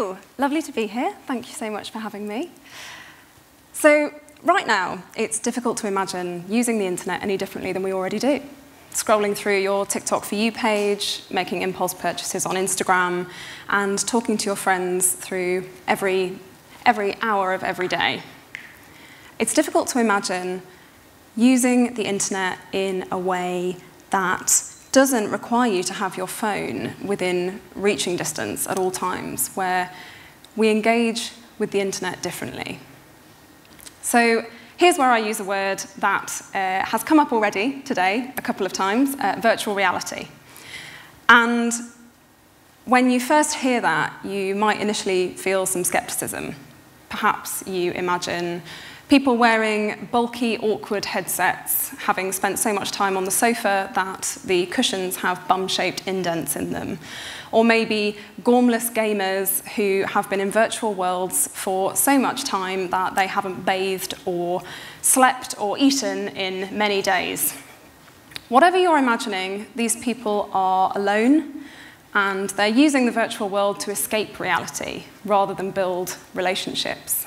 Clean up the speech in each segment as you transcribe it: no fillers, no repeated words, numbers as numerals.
Hello, lovely to be here. Thank you so much for having me. So right now, it's difficult to imagine using the internet any differently than we already do. Scrolling through your TikTok For You page, making impulse purchases on Instagram, and talking to your friends through every hour of every day. It's difficult to imagine using the internet in a way that doesn't require you to have your phone within reaching distance at all times, where we engage with the internet differently. So here's where I use a word that has come up already today a couple of times, virtual reality. And when you first hear that, you might initially feel some skepticism. Perhaps you imagine people wearing bulky, awkward headsets, having spent so much time on the sofa that the cushions have bum-shaped indents in them. Or maybe gormless gamers who have been in virtual worlds for so much time that they haven't bathed or slept or eaten in many days. Whatever you're imagining, these people are alone, and they're using the virtual world to escape reality rather than build relationships.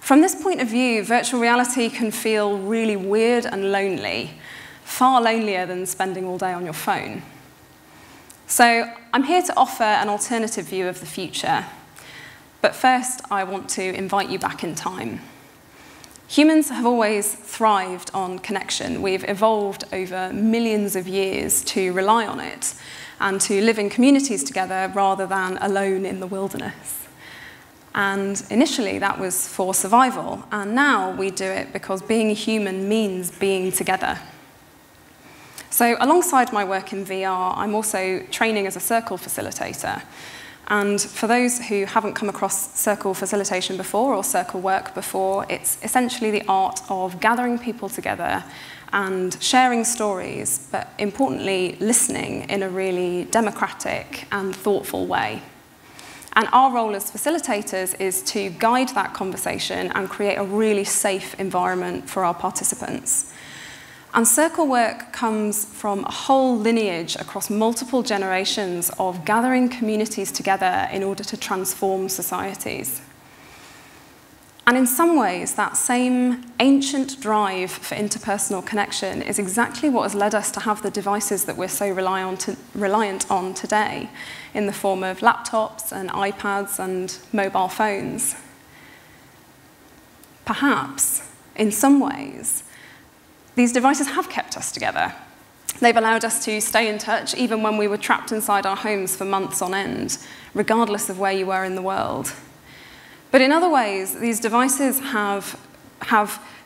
From this point of view, virtual reality can feel really weird and lonely, far lonelier than spending all day on your phone. So I'm here to offer an alternative view of the future. But first, I want to invite you back in time. Humans have always thrived on connection. We've evolved over millions of years to rely on it and to live in communities together rather than alone in the wilderness. And initially, that was for survival. And now we do it because being a human means being together. So alongside my work in VR, I'm also training as a circle facilitator. And for those who haven't come across circle facilitation before or circle work before, it's essentially the art of gathering people together and sharing stories, but importantly, listening in a really democratic and thoughtful way. And our role as facilitators is to guide that conversation and create a really safe environment for our participants. And circle work comes from a whole lineage across multiple generations of gathering communities together in order to transform societies. And in some ways, that same ancient drive for interpersonal connection is exactly what has led us to have the devices that we're so reliant on today, in the form of laptops and iPads and mobile phones. Perhaps, in some ways, these devices have kept us together. They've allowed us to stay in touch even when we were trapped inside our homes for months on end, regardless of where you were in the world. But in other ways, these devices have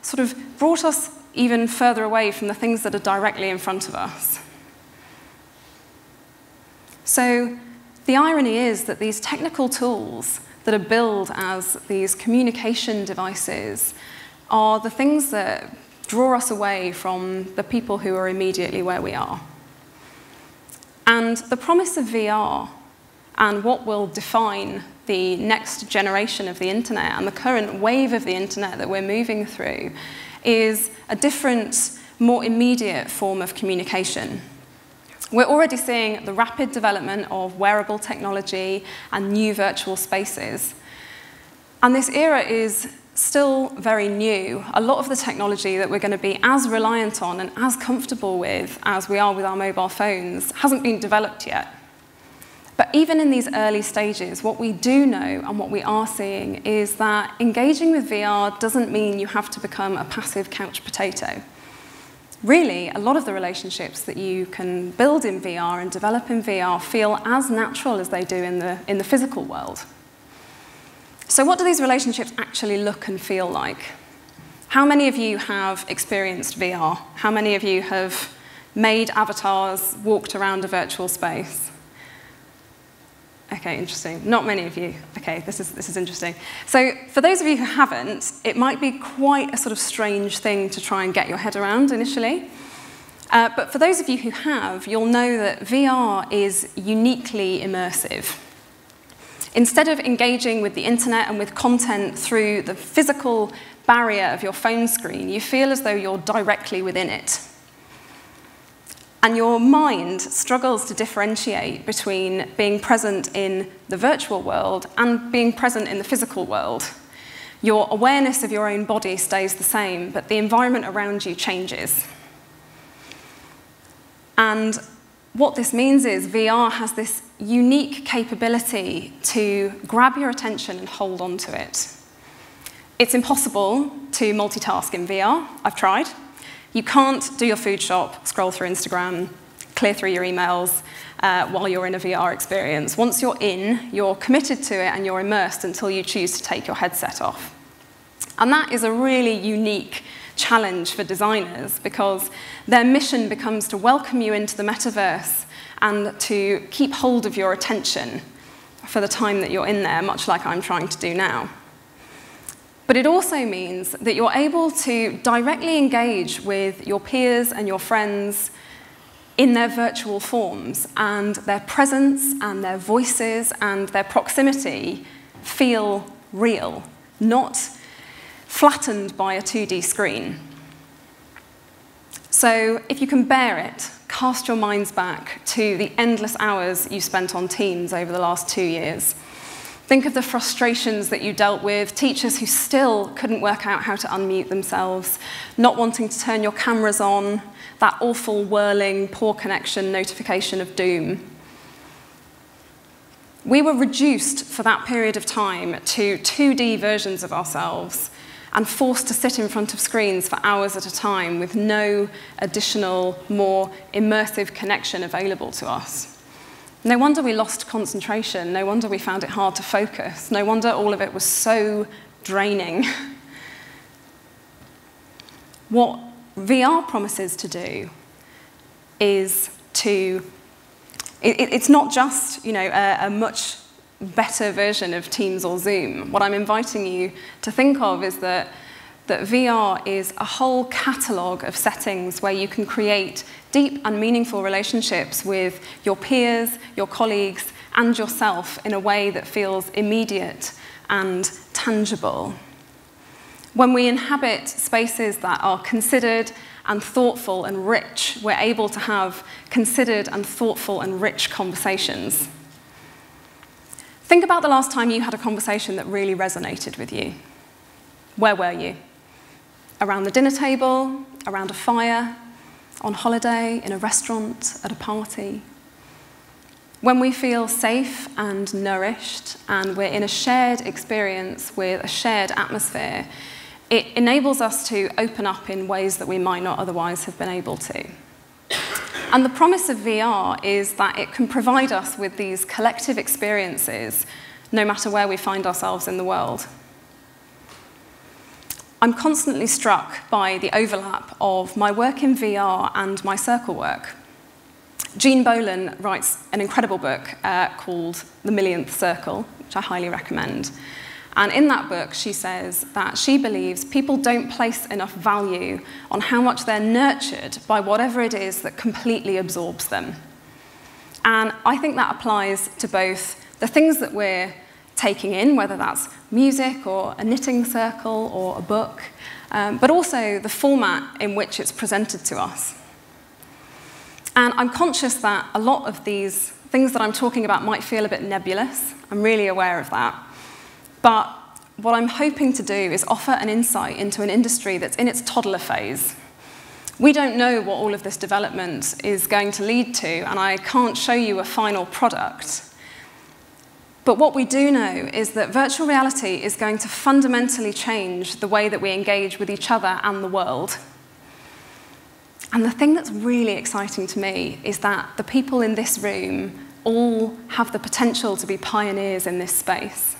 sort of brought us even further away from the things that are directly in front of us. So the irony is that these technical tools that are billed as these communication devices are the things that draw us away from the people who are immediately where we are. And the promise of VR and what will define the next generation of the internet and the current wave of the internet that we're moving through is a different, more immediate form of communication. We're already seeing the rapid development of wearable technology and new virtual spaces. And this era is still very new. A lot of the technology that we're going to be as reliant on and as comfortable with as we are with our mobile phones hasn't been developed yet. But even in these early stages, what we do know and what we are seeing is that engaging with VR doesn't mean you have to become a passive couch potato. Really, a lot of the relationships that you can build in VR and develop in VR feel as natural as they do in the physical world. So what do these relationships actually look and feel like? How many of you have experienced VR? How many of you have made avatars, walked around a virtual space? Okay, interesting. Not many of you. Okay, this is interesting. So for those of you who haven't, it might be quite a sort of strange thing to try and get your head around initially. But for those of you who have, you'll know that VR is uniquely immersive. Instead of engaging with the internet and with content through the physical barrier of your phone screen, you feel as though you're directly within it. and your mind struggles to differentiate between being present in the virtual world and being present in the physical world. Your awareness of your own body stays the same, but the environment around you changes. And what this means is VR has this unique capability to grab your attention and hold on to it. It's impossible to multitask in VR. I've tried. You can't do your food shop, scroll through Instagram, clear through your emails while you're in a VR experience. Once you're in, you're committed to it and you're immersed until you choose to take your headset off. And that is a really unique challenge for designers because their mission becomes to welcome you into the metaverse and to keep hold of your attention for the time that you're in there, much like I'm trying to do now. But it also means that you're able to directly engage with your peers and your friends in their virtual forms, and their presence and their voices and their proximity feel real, not flattened by a 2D screen. So if you can bear it, cast your minds back to the endless hours you spent on Teams over the last 2 years. Think of the frustrations that you dealt with, teachers who still couldn't work out how to unmute themselves, not wanting to turn your cameras on, that awful whirling, poor connection notification of doom. We were reduced for that period of time to 2D versions of ourselves and forced to sit in front of screens for hours at a time with no additional, more immersive connection available to us. No wonder we lost concentration. No wonder we found it hard to focus. No wonder all of it was so draining. What VR promises to do is it's not just, a much better version of Teams or Zoom. What I'm inviting you to think of is that VR is a whole catalogue of settings where you can create deep and meaningful relationships with your peers, your colleagues, and yourself in a way that feels immediate and tangible. When we inhabit spaces that are considered and thoughtful and rich, we're able to have considered and thoughtful and rich conversations. Think about the last time you had a conversation that really resonated with you. Where were you? Around the dinner table, around a fire, on holiday, in a restaurant, at a party. When we feel safe and nourished and we're in a shared experience with a shared atmosphere, it enables us to open up in ways that we might not otherwise have been able to. And the promise of VR is that it can provide us with these collective experiences no matter where we find ourselves in the world. I'm constantly struck by the overlap of my work in VR and my circle work. Jean Bolan writes an incredible book called The Millionth Circle, which I highly recommend. And in that book, she says that she believes people don't place enough value on how much they're nurtured by whatever it is that completely absorbs them. And I think that applies to both the things that we're taking in, whether that's music or a knitting circle or a book, but also the format in which it's presented to us. And I'm conscious that a lot of these things that I'm talking about might feel a bit nebulous. I'm really aware of that. But what I'm hoping to do is offer an insight into an industry that's in its toddler phase. We don't know what all of this development is going to lead to, and I can't show you a final product. But what we do know is that virtual reality is going to fundamentally change the way that we engage with each other and the world. And the thing that's really exciting to me is that the people in this room all have the potential to be pioneers in this space.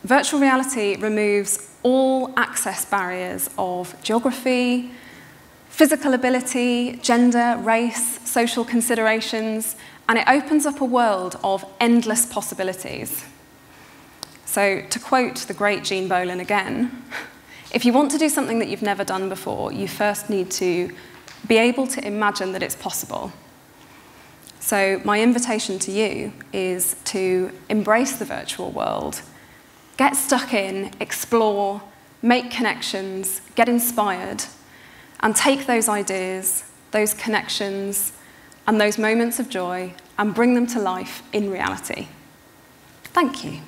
Virtual reality removes all access barriers of geography, physical ability, gender, race, social considerations, and it opens up a world of endless possibilities. So to quote the great Jean Bolan again, if you want to do something that you've never done before, you first need to be able to imagine that it's possible. So my invitation to you is to embrace the virtual world, get stuck in, explore, make connections, get inspired, and take those ideas, those connections, and those moments of joy and bring them to life in reality. Thank you.